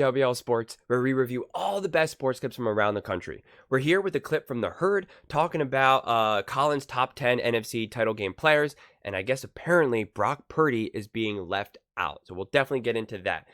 WL Sports, where we review all the best sports clips from around the country. We're here with a clip from the Herd talking about Colin's top 10 NFC title game players, and I guess apparently Brock Purdy is being left out. So we'll definitely get into that.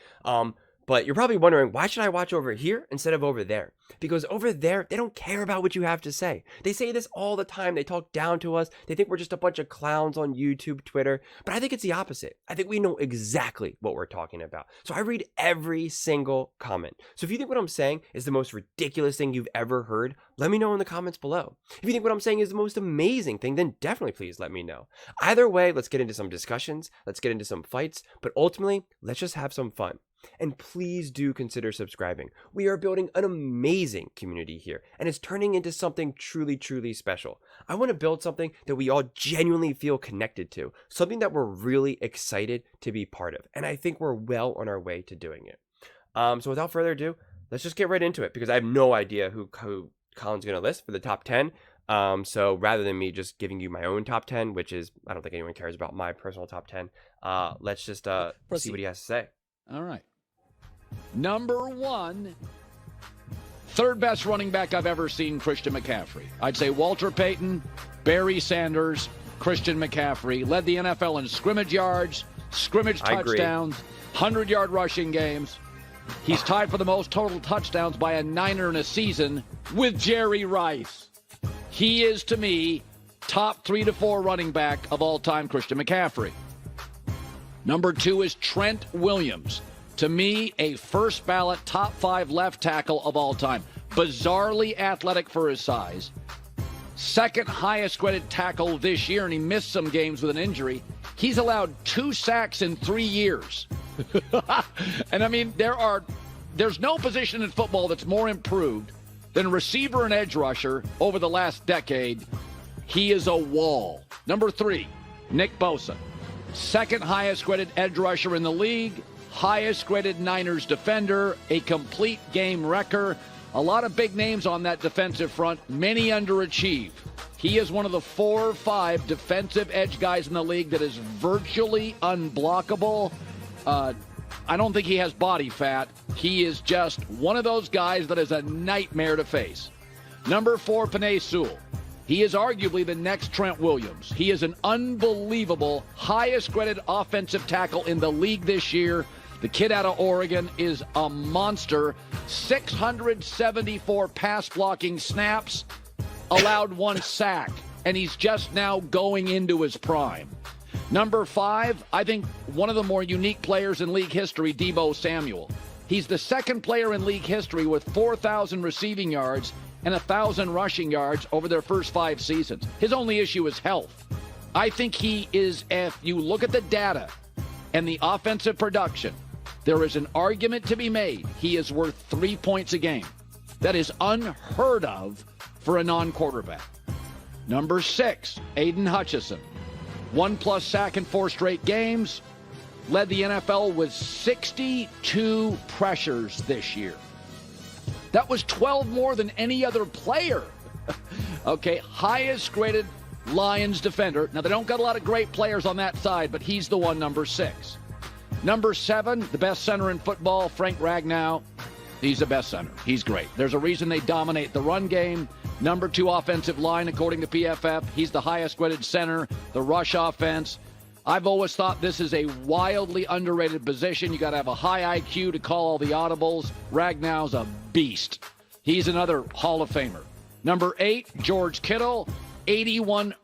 But you're probably wondering, why should I watch over here instead of over there? Because over there, they don't care about what you have to say. They say this all the time. They talk down to us. They think we're just a bunch of clowns on YouTube, Twitter. But I think it's the opposite. I think we know exactly what we're talking about. So I read every single comment. So if you think what I'm saying is the most ridiculous thing you've ever heard, let me know in the comments below. If you think what I'm saying is the most amazing thing, then definitely please let me know. Either way, let's get into some discussions. Let's get into some fights. But ultimately, let's just have some fun. And please do consider subscribing. We are building an amazing community here, and it's turning into something truly, truly special. I want to build something that we all genuinely feel connected to, something that we're really excited to be part of, and I think we're well on our way to doing it. So without further ado, let's just get right into it, because I have no idea who Colin's going to list for the top 10. So rather than me just giving you my own top 10, which is, I don't think anyone cares about my personal top 10, let's just see what he has to say. All right. Number 1, third best running back I've ever seen, Christian McCaffrey. I'd say Walter Payton, Barry Sanders, Christian McCaffrey. Led the NFL in scrimmage yards, scrimmage touchdowns, 100-yard rushing games. He's tied for the most total touchdowns by a Niner in a season with Jerry Rice. He is, to me, top 3 to 4 running back of all time, Christian McCaffrey. Number 2 is Trent Williams. To me, a first ballot top 5 left tackle of all time. Bizarrely athletic for his size. Second highest graded tackle this year, and he missed some games with an injury. He's allowed 2 sacks in 3 years. And I mean, there's no position in football that's more improved than receiver and edge rusher over the last decade. He is a wall. Number 3, Nick Bosa. Second highest graded edge rusher in the league. Highest graded Niners defender, a complete game wrecker. A lot of big names on that defensive front, many underachieve. He is one of the 4 or 5 defensive edge guys in the league that is virtually unblockable. I don't think he has body fat. He is just one of those guys that is a nightmare to face. Number 4, Penei Sewell. He is arguably the next Trent Williams. He is an unbelievable, highest graded offensive tackle in the league this year. The kid out of Oregon is a monster. 674 pass blocking snaps, allowed 1 sack, and he's just now going into his prime. Number 5, I think one of the more unique players in league history, Deebo Samuel. He's the second player in league history with 4,000 receiving yards and 1,000 rushing yards over their first 5 seasons. His only issue is health. I think he is, if you look at the data and the offensive production, there is an argument to be made. He is worth 3 points a game. That is unheard of for a non-quarterback. Number 6, Aiden Hutchinson. 1+ sack in 4 straight games. Led the NFL with 62 pressures this year. That was 12 more than any other player. Okay, highest graded Lions defender. Now, they don't got a lot of great players on that side, but he's the one, number 6. Number 7, the best center in football, Frank Ragnow. He's the best center. He's great. There's a reason they dominate the run game. Number 2 offensive line, according to PFF. He's the highest graded center, the rush offense. I've always thought this is a wildly underrated position. You got to have a high IQ to call all the audibles. Ragnow's a beast. He's another Hall of Famer. Number 8, George Kittle, 81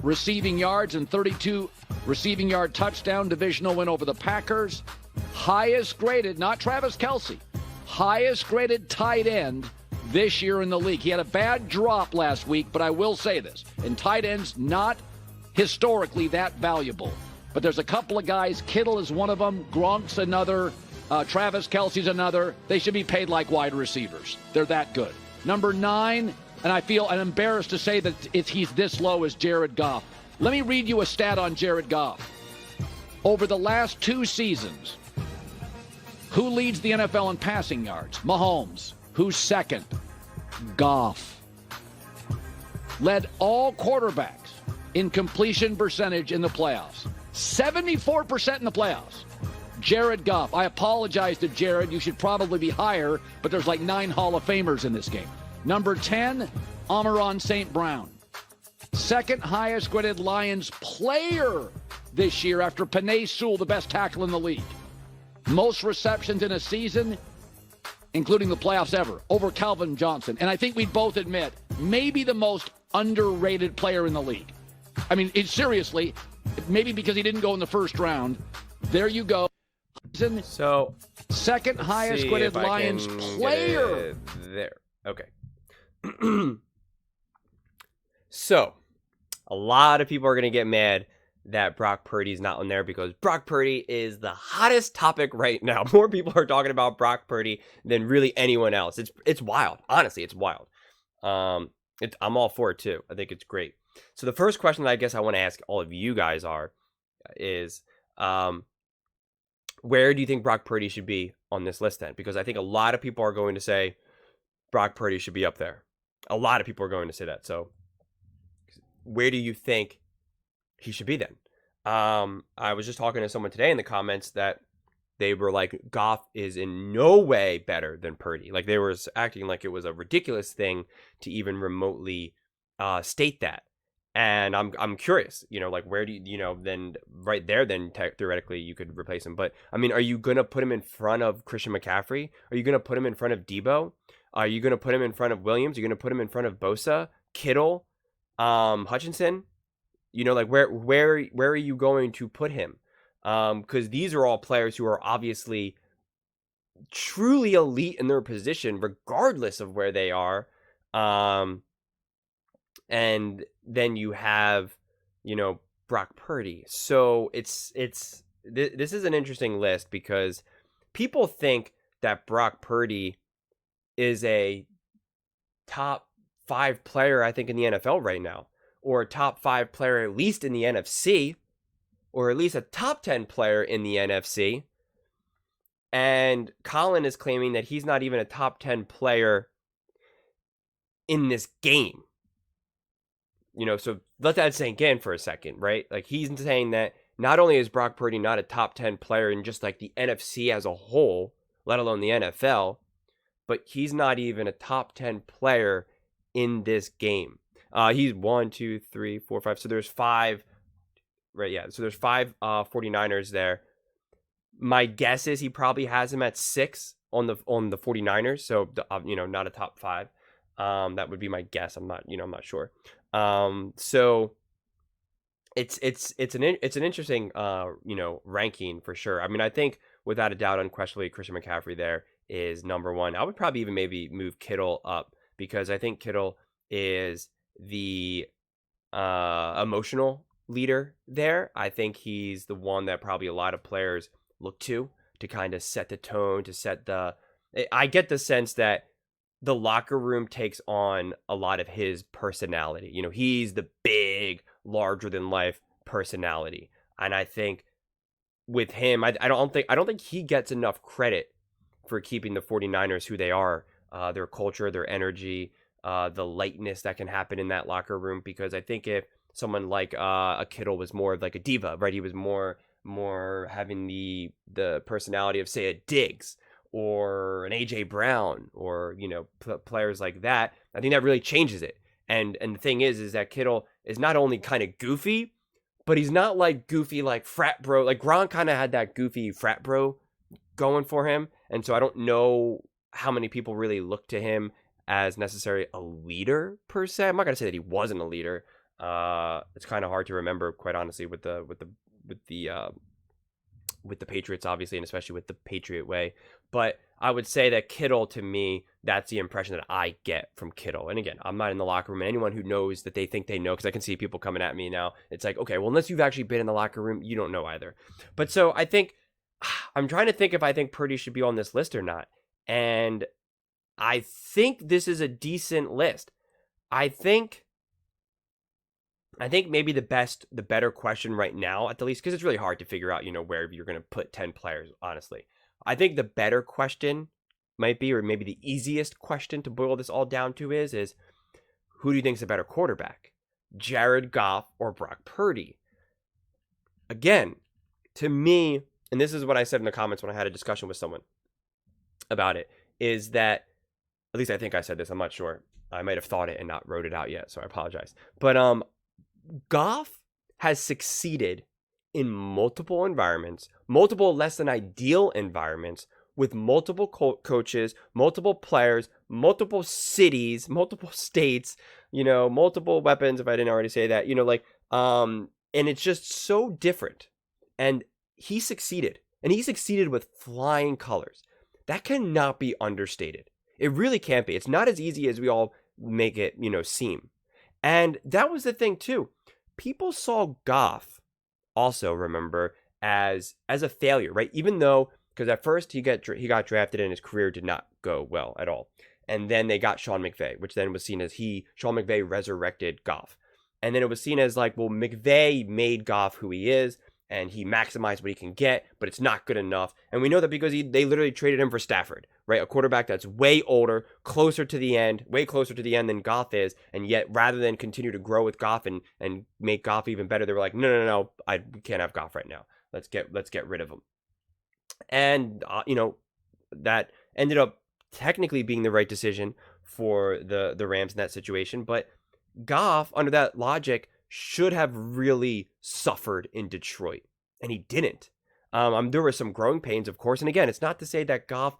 receiving yards and 32 receiving yard touchdown, divisional win over the Packers. Highest graded, not Travis Kelce, highest graded tight end this year in the league. He had a bad drop last week, but I will say this, and tight ends not historically that valuable. But there's a couple of guys, Kittle is one of them, Gronk's another, Travis Kelce's another. They should be paid like wide receivers. They're that good. Number 9, and I feel I'm embarrassed to say that he's this low, is Jared Goff. Let me read you a stat on Jared Goff. Over the last 2 seasons, who leads the NFL in passing yards? Mahomes. Who's second? Goff. Led all quarterbacks in completion percentage in the playoffs. 74% in the playoffs. Jared Goff. I apologize to Jared. You should probably be higher, but there's like 9 Hall of Famers in this game. Number 10, Amon-Ra St. Brown. Second highest graded Lions player this year after Penei Sewell, the best tackle in the league. Most receptions in a season, including the playoffs ever, over Calvin Johnson. And I think we'd both admit, maybe the most underrated player in the league. I mean, seriously, maybe because he didn't go in the first round. There you go. So, second highest graded Lions player. There. Okay. So, a lot of people are going to get mad that Brock Purdy's not on there because Brock Purdy is the hottest topic right now. More people are talking about Brock Purdy than really anyone else. It's wild. Honestly, it's wild. I'm all for it too. I think it's great. So the first question that I guess I want to ask all of you guys is where do you think Brock Purdy should be on this list then? Because I think a lot of people are going to say Brock Purdy should be up there. A lot of people are going to say that. So where do you think he should be then? I was just talking to someone today in the comments that they were like, Goff is in no way better than Purdy. Like they were acting like it was a ridiculous thing to even remotely state that. And I'm curious, like where do you, then right there, then theoretically you could replace him. But I mean, are you going to put him in front of Christian McCaffrey? Are you going to put him in front of Debo? Are you going to put him in front of Williams? Are you going to put him in front of Bosa, Kittle, Hutchinson? Like where are you going to put him? Because these are all players who are obviously truly elite in their position, regardless of where they are. And then you have, Brock Purdy. So this is an interesting list because people think that Brock Purdy is a top 5 player, I think, in the NFL right now, or a top 5 player at least in the NFC, or at least a top 10 player in the NFC. And Colin is claiming that he's not even a top 10 player in this game. So let that sink in for a second, right? Like he's saying that not only is Brock Purdy not a top 10 player in just like the NFC as a whole, let alone the NFL, but he's not even a top 10 player in this game. He's 1, 2, 3, 4, 5. So there's 5, right? Yeah. So there's 5 49ers there. My guess is he probably has him at 6 on the 49ers. So, not a top 5. That would be my guess. I'm not sure. So it's an interesting, ranking for sure. I mean, I think without a doubt, unquestionably, Christian McCaffrey there is number 1. I would probably even maybe move Kittle up because I think Kittle is the emotional leader there. I think he's the one that probably a lot of players look to kind of set the tone, to set I get the sense that the locker room takes on a lot of his personality. He's the big, larger than life personality. And I think with him, I don't think he gets enough credit for keeping the 49ers who they are, their culture, their energy, the lightness that can happen in that locker room. Because I think if someone like a Kittle was more of like a diva, right? He was more having the personality of, say, a Diggs or an AJ Brown or, players like that. I think that really changes it. And the thing is that Kittle is not only kind of goofy, but he's not like goofy, like frat bro. Like Gronk kind of had that goofy frat bro going for him. And so I don't know how many people really look to him as necessarily a leader per se. I'm not going to say that he wasn't a leader. It's kind of hard to remember, quite honestly, with the Patriots, obviously, and especially with the Patriot way. But I would say that Kittle, to me, that's the impression that I get from Kittle. And again, I'm not in the locker room. And anyone who knows that they think they know, because I can see people coming at me now, it's like, okay, well, unless you've actually been in the locker room, you don't know either. But so I think, I'm trying to think if I think Purdy should be on this list or not. And I think this is a decent list. I think maybe the better question right now, at the least, because it's really hard to figure out, where you're going to put 10 players, honestly. I think the better question might be, or maybe the easiest question to boil this all down to is who do you think is a better quarterback? Jared Goff or Brock Purdy? Again, to me, and this is what I said in the comments when I had a discussion with someone about it, is that, at least I think I said this, I'm not sure. I might have thought it and not wrote it out yet, so I apologize. But Goff has succeeded in multiple environments, multiple less than ideal environments, with multiple coaches, multiple players, multiple cities, multiple states, multiple weapons, if I didn't already say that, and it's just so different. And he succeeded, and he succeeded with flying colors. That cannot be understated. It really can't be. It's not as easy as we all make it, seem. And that was the thing too. People saw Goff also, remember, as a failure, right? Even though, because at first he got drafted and his career did not go well at all. And then they got Sean McVay, which then was seen as Sean McVay resurrected Goff. And then it was seen as like, well, McVay made Goff who he is, and he maximized what he can get, but it's not good enough. And we know that because they literally traded him for Stafford, right? A quarterback that's way older, way closer to the end than Goff is. And yet, rather than continue to grow with Goff and make Goff even better, they were like, no, we can't have Goff right now. Let's get rid of him. And, that ended up technically being the right decision for the Rams in that situation. But Goff, under that logic, should have really suffered in Detroit, and he didn't. There were some growing pains, of course. And again, it's not to say that Goff,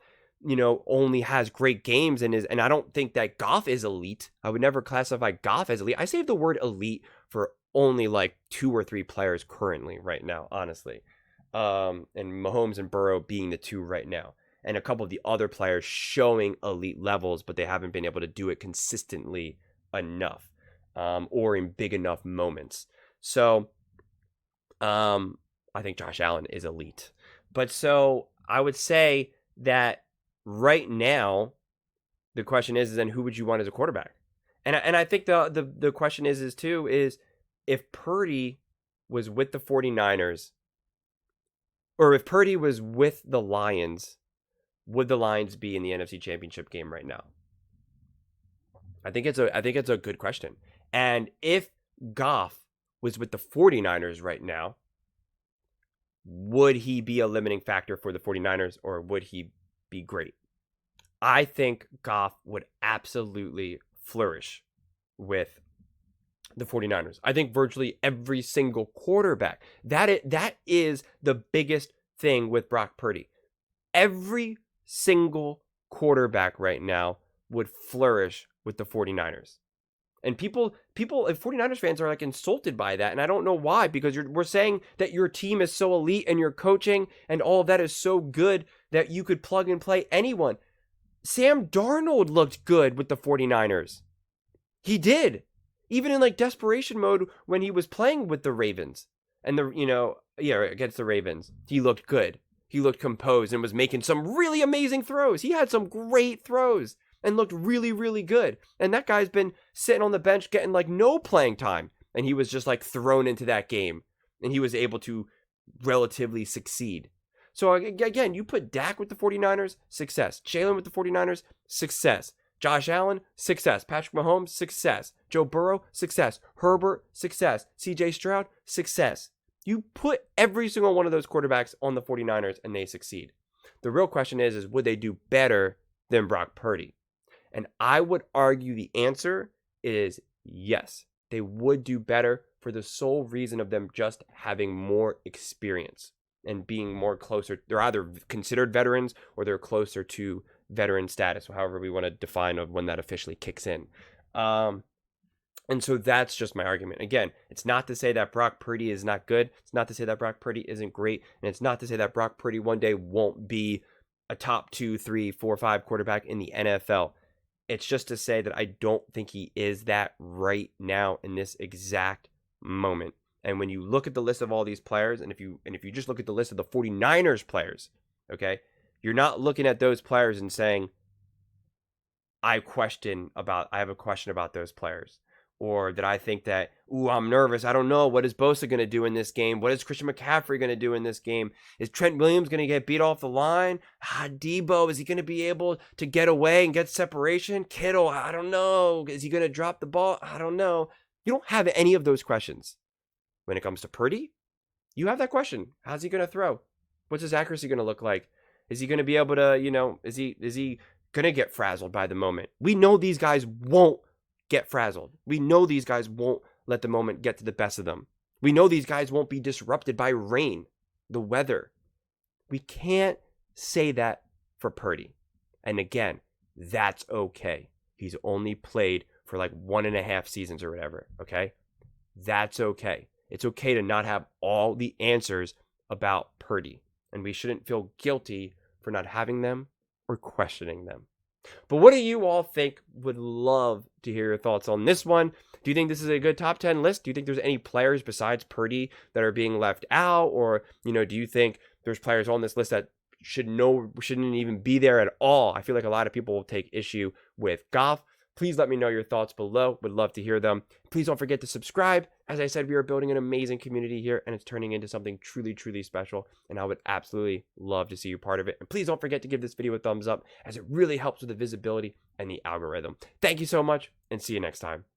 only has great games and I don't think that Goff is elite. I would never classify Goff as elite. I save the word elite for only like 2 or 3 players currently right now, honestly. And Mahomes and Burrow being the 2 right now. And a couple of the other players showing elite levels, but they haven't been able to do it consistently enough. Or in big enough moments. So, I think Josh Allen is elite. But so I would say that right now, the question is then who would you want as a quarterback? And I think the question is if Purdy was with the 49ers, or if Purdy was with the Lions, would the Lions be in the NFC Championship game right now? I think it's a good question. And if Goff was with the 49ers right now, would he be a limiting factor for the 49ers, or would he be great? I think Goff would absolutely flourish with the 49ers. I think virtually every single quarterback. That is the biggest thing with Brock Purdy. Every single quarterback right now would flourish with the 49ers. And people, if 49ers fans are like insulted by that, and I don't know why, because we're saying that your team is so elite and your coaching and all of that is so good that you could plug and play anyone. Sam Darnold looked good with the 49ers. He did. Even in like desperation mode when he was playing with the Ravens and against the Ravens, he looked good. He looked composed and was making some really amazing throws. He had some great throws and looked really, really good. And that guy's been sitting on the bench getting like no playing time. And he was just like thrown into that game. And he was able to relatively succeed. So again, you put Dak with the 49ers, success. Jalen with the 49ers, success. Josh Allen, success. Patrick Mahomes, success. Joe Burrow, success. Herbert, success. CJ Stroud, success. You put every single one of those quarterbacks on the 49ers and they succeed. The real question is would they do better than Brock Purdy? And I would argue the answer is yes. They would do better for the sole reason of them just having more experience and being more closer. They're either considered veterans or they're closer to veteran status, however we want to define of when that officially kicks in. And so that's just my argument. Again, it's not to say that Brock Purdy is not good. It's not to say that Brock Purdy isn't great. And it's not to say that Brock Purdy one day won't be a top 2, 3, 4, 5 quarterback in the NFL. It's just to say that I don't think he is that right now in this exact moment. And when you look at the list of all these players, and if you just look at the list of the 49ers players, okay, you're not looking at those players and saying, I have a question about those players. Or that I think that, I'm nervous. I don't know. What is Bosa going to do in this game? What is Christian McCaffrey going to do in this game? Is Trent Williams going to get beat off the line? Debo, is he going to be able to get away and get separation? Kittle, I don't know. Is he going to drop the ball? I don't know. You don't have any of those questions. When it comes to Purdy, you have that question. How's he going to throw? What's his accuracy going to look like? Is he going to be able to, is he going to get frazzled by the moment? We know these guys won't get frazzled. We know these guys won't let the moment get to the best of them. We know these guys won't be disrupted by rain, the weather. We can't say that for Purdy. And again, that's okay. He's only played for like 1.5 seasons or whatever, okay? That's okay. It's okay to not have all the answers about Purdy. And we shouldn't feel guilty for not having them or questioning them. But what do you all think? Would love to hear your thoughts on this one. Do you think this is a good top 10 list? Do you think there's any players besides Purdy that are being left out? Or, do you think there's players on this list that shouldn't even be there at all? I feel like a lot of people will take issue with Goff. Please let me know your thoughts below. Would love to hear them. Please don't forget to subscribe. As I said, we are building an amazing community here, and it's turning into something truly, truly special, and I would absolutely love to see you part of it. And please don't forget to give this video a thumbs up, as it really helps with the visibility and the algorithm. Thank you so much, and see you next time.